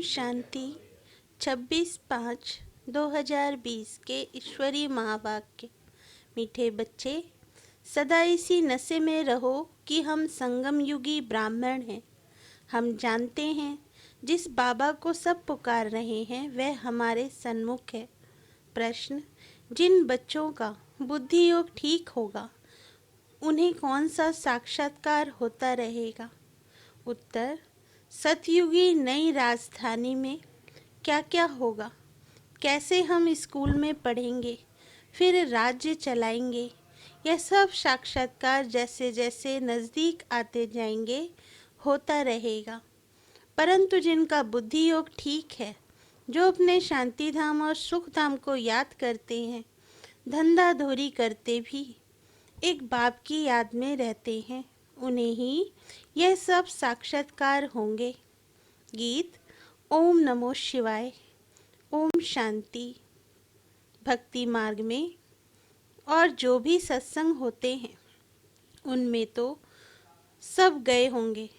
शांति 26/5/2020 के ईश्वरीय महावाक्य। मीठे बच्चे, सदा इसी नशे में रहो कि हम संगम युगी ब्राह्मण हैं। हम जानते हैं जिस बाबा को सब पुकार रहे हैं वह हमारे सन्मुख है। प्रश्न: जिन बच्चों का बुद्धि योग ठीक होगा उन्हें कौन सा साक्षात्कार होता रहेगा? उत्तर: सतयुगी नई राजधानी में क्या क्या होगा, कैसे हम स्कूल में पढ़ेंगे, फिर राज्य चलाएंगे, यह सब साक्षात्कार जैसे जैसे नज़दीक आते जाएंगे होता रहेगा। परंतु जिनका बुद्धि योग ठीक है, जो अपने शांति धाम और सुख धाम को याद करते हैं, धंधा धोरी करते भी एक बाप की याद में रहते हैं, उन्हें ही यह सब साक्षात्कार होंगे। गीत: ओम नमो शिवाय। ओम शांति। भक्ति मार्ग में और जो भी सत्संग होते हैं उनमें तो सब गए होंगे।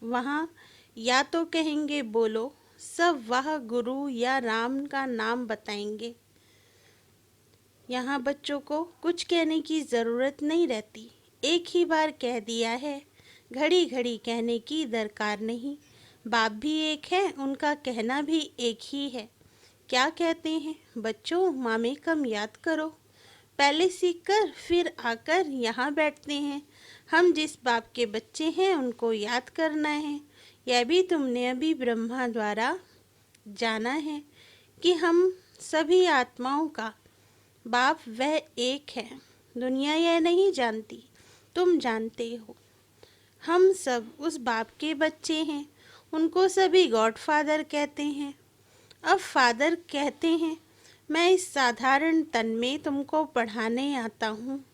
वहाँ या तो कहेंगे बोलो, सब वह गुरु या राम का नाम बताएंगे। यहाँ बच्चों को कुछ कहने की ज़रूरत नहीं रहती, एक ही बार कह दिया है, घड़ी घड़ी कहने की दरकार नहीं। बाप भी एक है, उनका कहना भी एक ही है। क्या कहते हैं बच्चों? मामे कम याद करो, पहले सीखकर फिर आकर यहाँ बैठते हैं। हम जिस बाप के बच्चे हैं उनको याद करना है। यह भी तुमने अभी ब्रह्मा द्वारा जाना है कि हम सभी आत्माओं का बाप वह एक है। दुनिया यह नहीं जानती, तुम जानते हो। हम सब उस बाप के बच्चे हैं, उनको सभी गॉड फादर कहते हैं। अब फादर कहते हैं, मैं इस साधारण तन में तुमको पढ़ाने आता हूँ।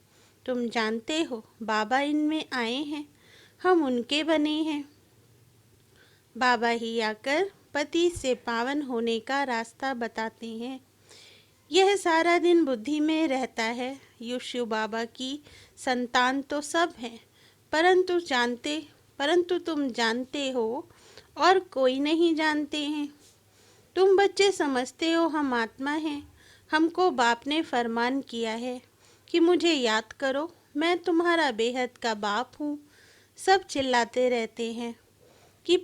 तुम जानते हो बाबा इनमें आए हैं, हम उनके बने हैं। बाबा ही आकर पति से पावन होने का रास्ता बताते हैं। यह सारा दिन बुद्धि में रहता है। यीशु बाबा की संतान तो सब हैं, परंतु तुम जानते हो और कोई नहीं जानते हैं। तुम बच्चे समझते हो हम आत्मा हैं। हमको बाप ने फरमान किया है कि मुझे याद करो, मैं तुम्हारा बेहद का बाप हूँ। सब चिल्लाते रहते हैं कि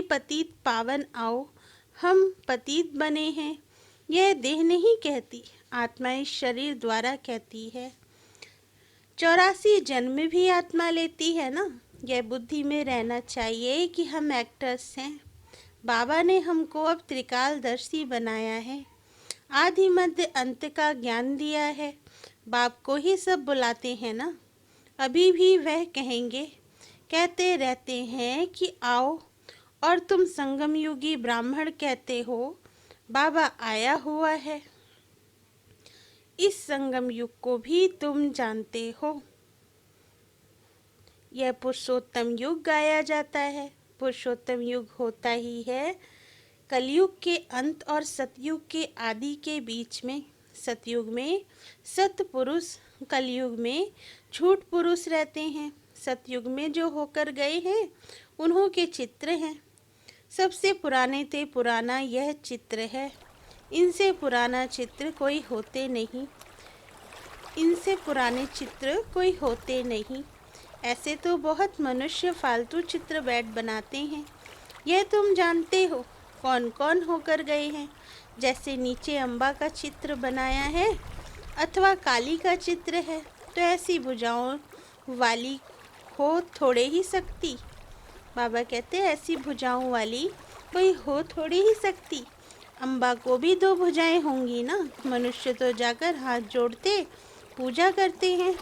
पतित पावन आओ। हम पतित बने हैं, यह देह नहीं कहती, आत्मा इस शरीर द्वारा कहती है। 84 जन्म भी आत्मा लेती है ना। यह बुद्धि में रहना चाहिए कि हम एक्टर्स हैं। बाबा ने हमको अब त्रिकालदर्शी बनाया है, आदि मध्य अंत का ज्ञान दिया है। बाप को ही सब बुलाते हैं ना। अभी भी वह कहते रहते हैं कि आओ, और तुम संगम युगी ब्राह्मण कहते हो। बाबा आया हुआ है। इस संगम युग को भी तुम जानते हो। यह पुरुषोत्तम युग गाया जाता है। पुरुषोत्तम युग होता ही है कलयुग के अंत और सतयुग के आदि के बीच में। सतयुग में सत पुरुष, कलयुग में झूठ पुरुष रहते हैं। सतयुग में जो होकर गए हैं उन्हों के चित्र हैं। सबसे पुराने ते पुराना यह चित्र है। इनसे पुराना चित्र कोई होते नहीं। इनसे पुराने चित्र कोई होते नहीं। ऐसे तो बहुत मनुष्य फालतू चित्र बनाते हैं। यह तुम जानते हो कौन कौन होकर गए हैं। जैसे नीचे अम्बा का चित्र बनाया है अथवा काली का चित्र है, तो ऐसी भुजाओं वाली हो थोड़े ही सकती। बाबा कहते हैं ऐसी भुजाओं वाली कोई हो थोड़ी ही सकती। अम्बा को भी 2 भुजाएं होंगी ना। मनुष्य तो जाकर हाथ जोड़ते पूजा करते हैं।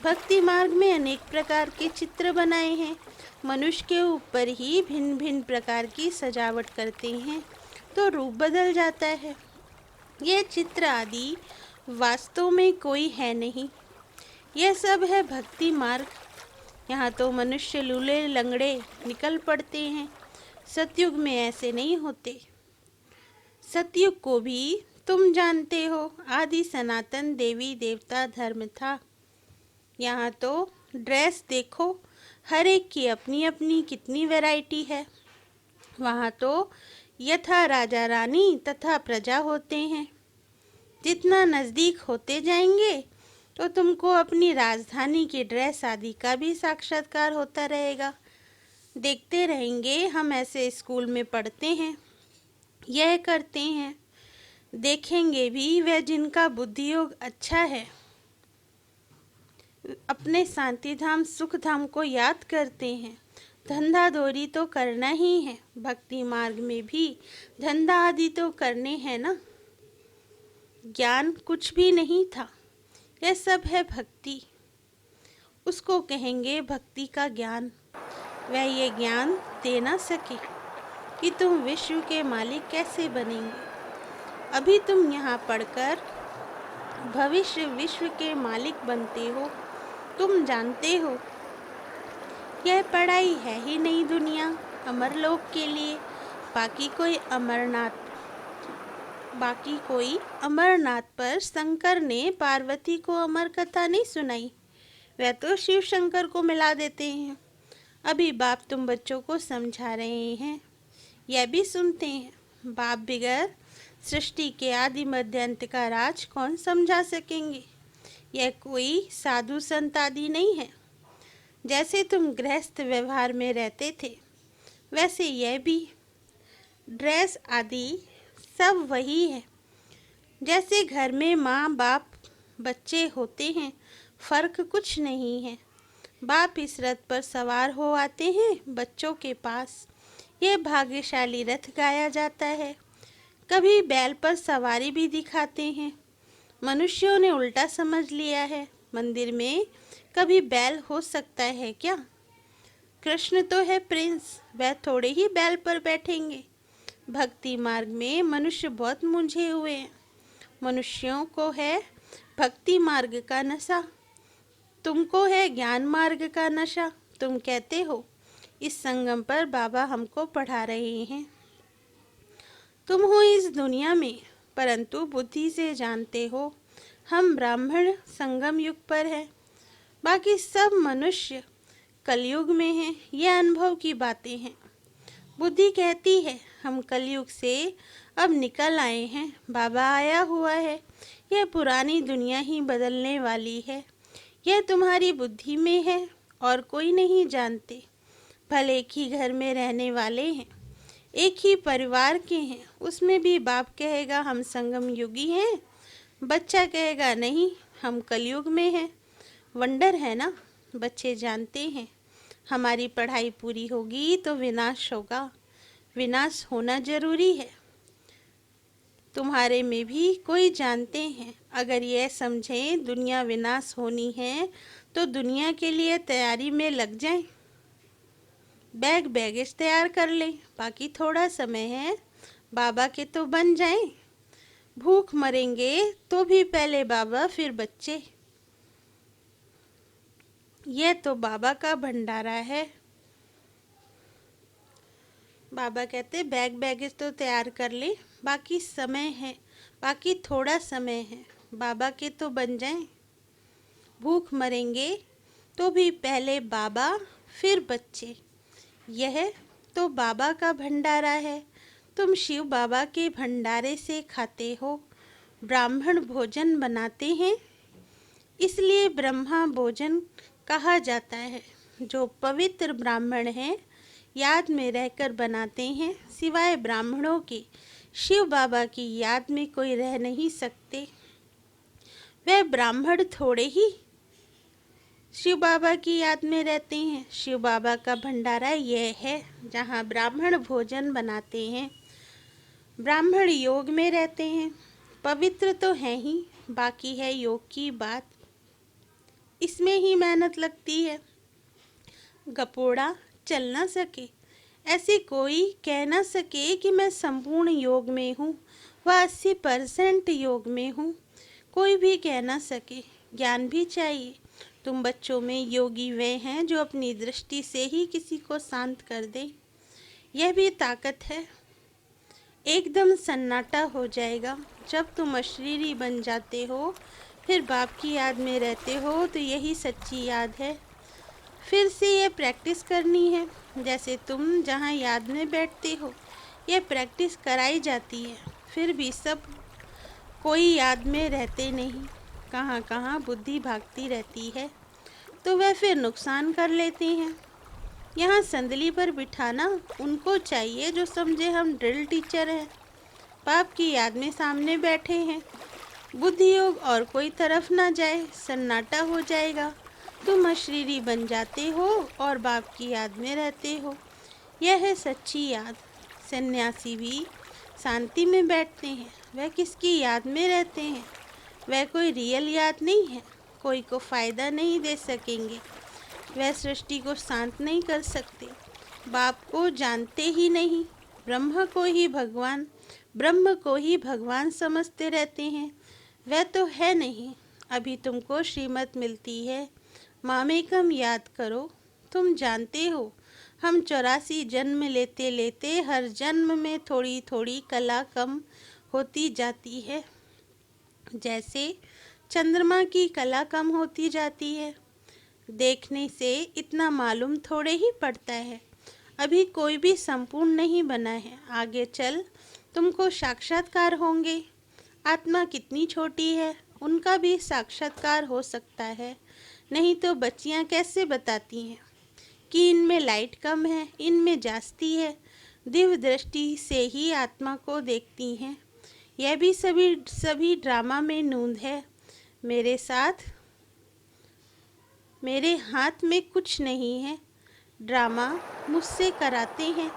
भक्ति मार्ग में अनेक प्रकार के चित्र बनाए हैं। मनुष्य के ऊपर ही भिन्न भिन्न प्रकार की सजावट करते हैं तो रूप बदल जाता है। यह चित्र आदि वास्तव में कोई है नहीं। यह सब है भक्ति मार्ग। यहाँ तो मनुष्य लूले लंगड़े निकल पड़ते हैं। सतयुग में ऐसे नहीं होते। सतयुग को भी तुम जानते हो, आदि सनातन देवी देवता धर्म था। यहाँ तो ड्रेस देखो, हर एक की अपनी अपनी कितनी वैरायटी है। वहाँ तो यथा राजा रानी तथा प्रजा होते हैं। जितना नज़दीक होते जाएंगे तो तुमको अपनी राजधानी की ड्रेस आदि का भी साक्षात्कार होता रहेगा। देखते रहेंगे, हम ऐसे स्कूल में पढ़ते हैं, यह करते हैं। देखेंगे भी वह जिनका बुद्धि योग अच्छा है, अपने शांति धाम सुख धाम को याद करते हैं। धंधा दौरी तो करना ही है, भक्ति मार्ग में भी धंधा आदि तो करने हैं ना। ज्ञान कुछ भी नहीं था, यह सब है भक्ति। उसको कहेंगे भक्ति का ज्ञान। वह ये ज्ञान दे ना सके कि तुम विश्व के मालिक कैसे बनेंगे। अभी तुम यहाँ पढ़कर भविष्य विश्व के मालिक बनते हो। तुम जानते हो यह पढ़ाई है ही नहीं दुनिया अमरलोक के लिए। बाकी कोई अमरनाथ पर शंकर ने पार्वती को अमर कथा नहीं सुनाई, वह तो शिव शंकर को मिला देते हैं। अभी बाप तुम बच्चों को समझा रहे हैं, यह भी सुनते हैं। बाप बिगैर सृष्टि के आदि मध्य अंत का राज कौन समझा सकेंगे। यह कोई साधु संत आदि नहीं है। जैसे तुम गृहस्थ व्यवहार में रहते थे, वैसे यह भी ड्रेस आदि सब वही है। जैसे घर में माँ बाप बच्चे होते हैं, फर्क कुछ नहीं है। बाप इस रथ पर सवार हो आते हैं बच्चों के पास। यह भाग्यशाली रथ गाया जाता है। कभी बैल पर सवारी भी दिखाते हैं। मनुष्यों ने उल्टा समझ लिया है। मंदिर में कभी बैल हो सकता है क्या? कृष्ण तो है प्रिंस, वह थोड़े ही बैल पर बैठेंगे। भक्ति मार्ग में मनुष्य बहुत मूंझे हुए हैं। मनुष्यों को है भक्ति मार्ग का नशा, तुमको है ज्ञान मार्ग का नशा। तुम कहते हो इस संगम पर बाबा हमको पढ़ा रहे हैं। तुम हो इस दुनिया में, परंतु बुद्धि से जानते हो हम ब्राह्मण संगम युग पर हैं। बाकी सब मनुष्य कलयुग में हैं। यह अनुभव की बातें हैं। बुद्धि कहती है हम कलयुग से अब निकल आए हैं, बाबा आया हुआ है। यह पुरानी दुनिया ही बदलने वाली है। यह तुम्हारी बुद्धि में है और कोई नहीं जानते। भले एक ही घर में रहने वाले हैं, एक ही परिवार के हैं, उसमें भी बाप कहेगा हम संगम युगी हैं, बच्चा कहेगा नहीं हम कलयुग में हैं। वंडर है ना। बच्चे जानते हैं हमारी पढ़ाई पूरी होगी तो विनाश होगा, विनाश होना जरूरी है। तुम्हारे में भी कोई जानते हैं, अगर यह समझें दुनिया विनाश होनी है तो दुनिया के लिए तैयारी में लग जाएं। बैगेज तैयार कर लें, बाकी थोड़ा समय है, बाबा के तो बन जाएं। भूख मरेंगे तो भी पहले बाबा फिर बच्चे। यह तो बाबा का भंडारा है। बाबा कहते बैगेज तो तैयार कर ले, बाकी समय है, बाकी थोड़ा समय है, बाबा के तो बन जाएं। भूख मरेंगे तो भी पहले बाबा फिर बच्चे। यह तो बाबा का भंडारा है। तुम शिव बाबा के भंडारे से खाते हो। ब्राह्मण भोजन बनाते हैं, इसलिए ब्रह्मा भोजन कहा जाता है। जो पवित्र ब्राह्मण हैं, याद में रहकर बनाते हैं। सिवाय ब्राह्मणों के शिव बाबा की याद में कोई रह नहीं सकते। वह ब्राह्मण थोड़े ही शिव बाबा की याद में रहते हैं। शिव बाबा का भंडारा यह है जहाँ ब्राह्मण भोजन बनाते हैं। ब्राह्मण योग में रहते हैं। पवित्र तो है ही, बाकी है योग की बात। इसमें ही मेहनत लगती है। गपोड़ा चल ना सके, ऐसे कोई कह ना सके कि मैं संपूर्ण योग में हूँ, वह 80% योग में हूँ। कोई भी कह ना सके। ज्ञान भी चाहिए। तुम बच्चों में योगी वे हैं जो अपनी दृष्टि से ही किसी को शांत कर दे। यह भी ताकत है। एकदम सन्नाटा हो जाएगा जब तुम अशरीरी बन जाते हो, फिर बाप की याद में रहते हो तो यही सच्ची याद है। फिर से ये प्रैक्टिस करनी है। जैसे तुम जहाँ याद में बैठते हो, ये प्रैक्टिस कराई जाती है, फिर भी सब कोई याद में रहते नहीं। कहाँ कहाँ बुद्धि भागती रहती है, तो वह फिर नुकसान कर लेते हैं। यहाँ संदली पर बिठाना उनको चाहिए जो समझे हम ड्रिल टीचर हैं, बाप की याद में सामने बैठे हैं। बुद्धि योग और कोई तरफ ना जाए, सन्नाटा हो जाएगा। तुम अशरीरी बन जाते हो और बाप की याद में रहते हो। यह है सच्ची याद। सन्यासी भी शांति में बैठते हैं, वह किसकी याद में रहते हैं? वह कोई रियल याद नहीं है, कोई को फ़ायदा नहीं दे सकेंगे, वह सृष्टि को शांत नहीं कर सकते। बाप को जानते ही नहीं, ब्रह्म को ही भगवान समझते रहते हैं। वह तो है नहीं। अभी तुमको श्रीमत मिलती है, मामेकम याद करो। तुम जानते हो हम 84 जन्म लेते लेते हर जन्म में थोड़ी थोड़ी कला कम होती जाती है। जैसे चंद्रमा की कला कम होती जाती है। देखने से इतना मालूम थोड़े ही पड़ता है। अभी कोई भी संपूर्ण नहीं बना है। आगे चल तुमको साक्षात्कार होंगे। आत्मा कितनी छोटी है, उनका भी साक्षात्कार हो सकता है। नहीं तो बच्चियां कैसे बताती हैं कि इनमें लाइट कम है, इनमें जास्ती है। दिव्य दृष्टि से ही आत्मा को देखती हैं। यह भी सभी ड्रामा में नूंद है। मेरे हाथ में कुछ नहीं है। ड्रामा मुझसे कराते हैं।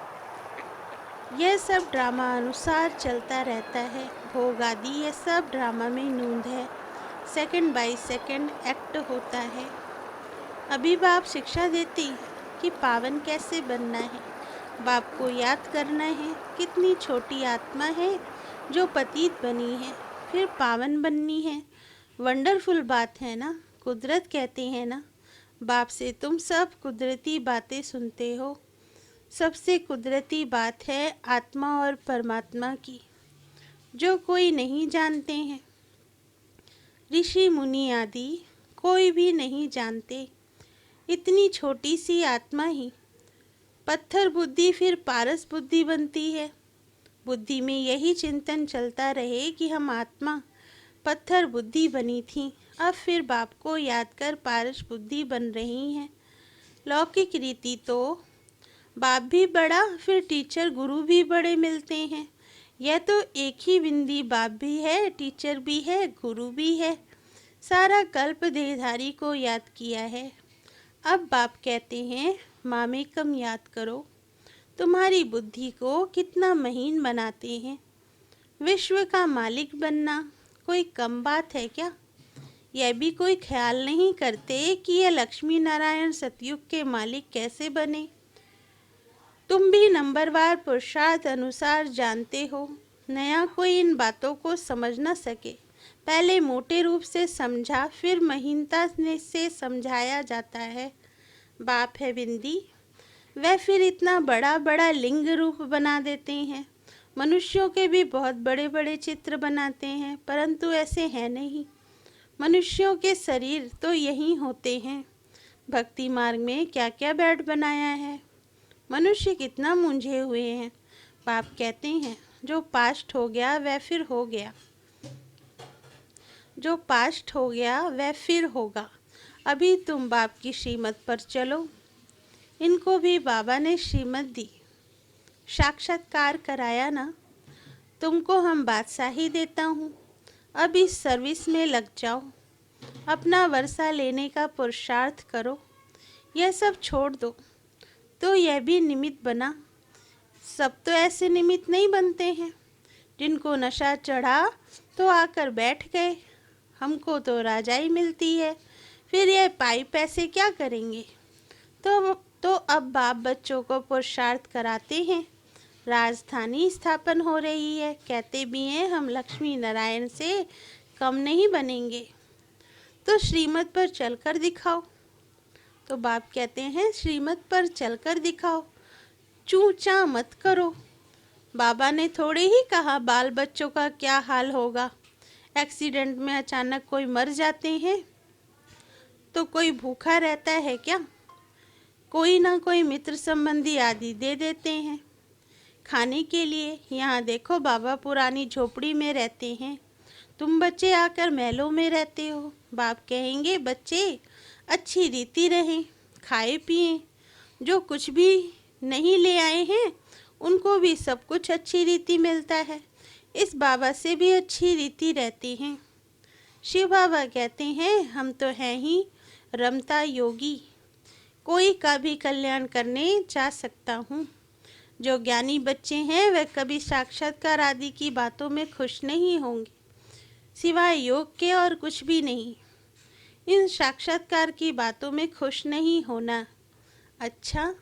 यह सब ड्रामा अनुसार चलता रहता है। भोग आदि यह सब ड्रामा में नूंद है। सेकंड बाय सेकंड एक्ट होता है। अभी बाप शिक्षा देती है कि पावन कैसे बनना है। बाप को याद करना है कितनी छोटी आत्मा है जो पतित बनी है, फिर पावन बननी है। वंडरफुल बात है ना। कुदरत कहते हैं ना, बाप से तुम सब कुदरती बातें सुनते हो। सबसे कुदरती बात है आत्मा और परमात्मा की, जो कोई नहीं जानते हैं। ऋषि मुनि आदि कोई भी नहीं जानते। इतनी छोटी सी आत्मा ही पत्थर बुद्धि फिर पारस बुद्धि बनती है। बुद्धि में यही चिंतन चलता रहे कि हम आत्मा पत्थर बुद्धि बनी थी, अब फिर बाप को याद कर पारस बुद्धि बन रही हैं। लौकिक रीति तो बाप भी बड़ा फिर टीचर गुरु भी बड़े मिलते हैं। यह तो एक ही बिंदी बाप भी है, टीचर भी है, गुरु भी है। सारा कल्प देहधारी को याद किया है। अब बाप कहते हैं मामेकम याद करो। तुम्हारी बुद्धि को कितना महीन बनाते हैं। विश्व का मालिक बनना कोई कम बात है क्या? यह भी कोई ख्याल नहीं करते कि यह लक्ष्मी नारायण सतयुग के मालिक कैसे बने। तुम भी नंबरवार पुरुषार्थ अनुसार जानते हो। नया कोई इन बातों को समझ न सके। पहले मोटे रूप से समझा, फिर महीनता से समझाया जाता है। बाप है बिंदी, वह फिर इतना बड़ा बड़ा लिंग रूप बना देते हैं। मनुष्यों के भी बहुत बड़े बड़े चित्र बनाते हैं, परंतु ऐसे हैं नहीं। मनुष्यों के शरीर तो यही होते हैं। भक्ति मार्ग में क्या क्या बैठ बनाया है। मनुष्य कितना मूंझे हुए हैं। बाप कहते हैं जो पास्ट हो गया वह फिर हो गया, जो पास्ट हो गया वह फिर होगा। अभी तुम बाप की श्रीमत पर चलो। इनको भी बाबा ने श्रीमत दी, साक्षात्कार कराया ना। तुमको हम बादशाही देता हूँ, अब इस सर्विस में लग जाओ। अपना वर्षा लेने का पुरुषार्थ करो। यह सब छोड़ दो। तो यह भी निमित्त बना। सब तो ऐसे निमित्त नहीं बनते हैं। जिनको नशा चढ़ा तो आकर बैठ गए। हमको तो राजाई मिलती है, फिर यह पाई पैसे क्या करेंगे। तो अब बाप बच्चों को पुरुषार्थ कराते हैं। राजधानी स्थापन हो रही है। कहते भी हैं हम लक्ष्मी नारायण से कम नहीं बनेंगे, तो श्रीमत पर चलकर दिखाओ। तो बाप कहते हैं श्रीमत पर चलकर दिखाओ, चूचा मत करो। बाबा ने थोड़े ही कहा बाल बच्चों का क्या हाल होगा। एक्सीडेंट में अचानक कोई मर जाते हैं तो कोई भूखा रहता है क्या? कोई ना कोई मित्र संबंधी आदि दे देते हैं खाने के लिए। यहाँ देखो बाबा पुरानी झोपड़ी में रहते हैं, तुम बच्चे आकर महलों में रहते हो। बाप कहेंगे बच्चे अच्छी रीति रहें, खाए पिएं, जो कुछ भी नहीं ले आए हैं उनको भी सब कुछ अच्छी रीति मिलता है। इस बाबा से भी अच्छी रीति रहती है। शिव बाबा कहते हैं हम तो हैं ही रमता योगी, कोई का भी कल्याण करने जा सकता हूँ। जो ज्ञानी बच्चे हैं वे कभी साक्षात्कार आदि की बातों में खुश नहीं होंगे, सिवाय योग के और कुछ भी नहीं। इन साक्षात्कार की बातों में खुश नहीं होना। अच्छा,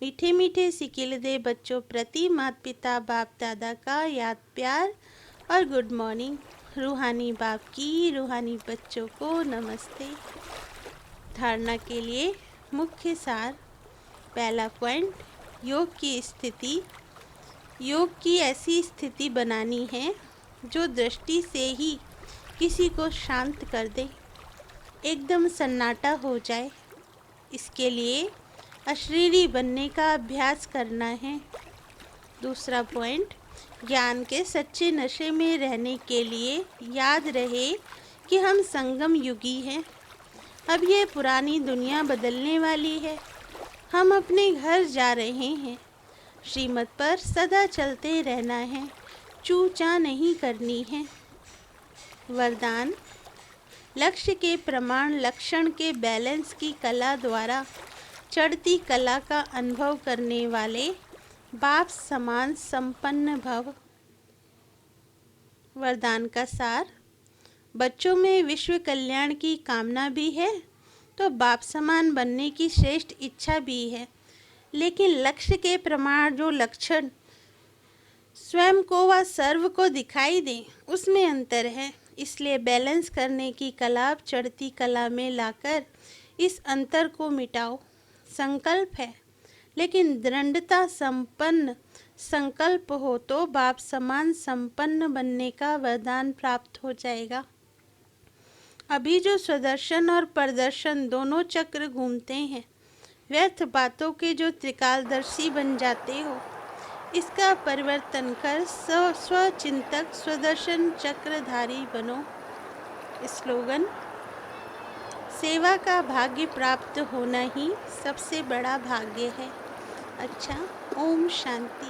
मीठे मीठे सिकिल दे बच्चों प्रति माता पिता बाप दादा का याद प्यार और गुड मॉर्निंग। रूहानी बाप की रूहानी बच्चों को नमस्ते। धारणा के लिए मुख्य सार। पहला पॉइंट, योग की स्थिति। योग की ऐसी स्थिति बनानी है जो दृष्टि से ही किसी को शांत कर दे, एकदम सन्नाटा हो जाए। इसके लिए अशरीरी बनने का अभ्यास करना है। दूसरा पॉइंट, ज्ञान के सच्चे नशे में रहने के लिए याद रहे कि हम संगम युगी हैं। अब ये पुरानी दुनिया बदलने वाली है, हम अपने घर जा रहे हैं। श्रीमत पर सदा चलते रहना है, चूचा नहीं करनी है। वरदान, लक्ष्य के प्रमाण लक्षण के बैलेंस की कला द्वारा चढ़ती कला का अनुभव करने वाले बाप समान संपन्न भव। वरदान का सार, बच्चों में विश्व कल्याण की कामना भी है तो बाप समान बनने की श्रेष्ठ इच्छा भी है, लेकिन लक्ष्य के प्रमाण जो लक्षण स्वयं को व सर्व को दिखाई दे उसमें अंतर है। इसलिए बैलेंस करने की कला चढ़ती कला में लाकर इस अंतर को मिटाओ। संकल्प है, लेकिन दृढ़ता संपन्न संकल्प हो तो बाप समान संपन्न बनने का वरदान प्राप्त हो जाएगा। अभी जो स्वदर्शन और प्रदर्शन दोनों चक्र घूमते हैं, व्यर्थ बातों के जो त्रिकालदर्शी बन जाते हो, इसका परिवर्तन कर स्वचिंतक स्वदर्शन चक्रधारी बनो। स्लोगन, सेवा का भाग्य प्राप्त होना ही सबसे बड़ा भाग्य है। अच्छा, ओम शांति।